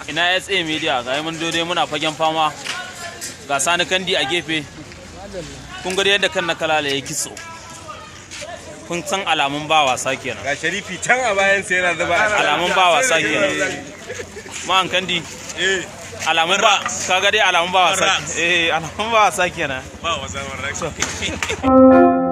ina SA media ga mun dole muna fagen fama ga Sani Kandi a gefe kun ga yadda kan na kalala ya kitso kun san alamun ba wasa kenan ga Sharifi can a bayan sai yana zuba alamun ba wasa kenan man Kandi alamun ba kaga dai alamun ba wasa alamun ba wasa kenan ba wasa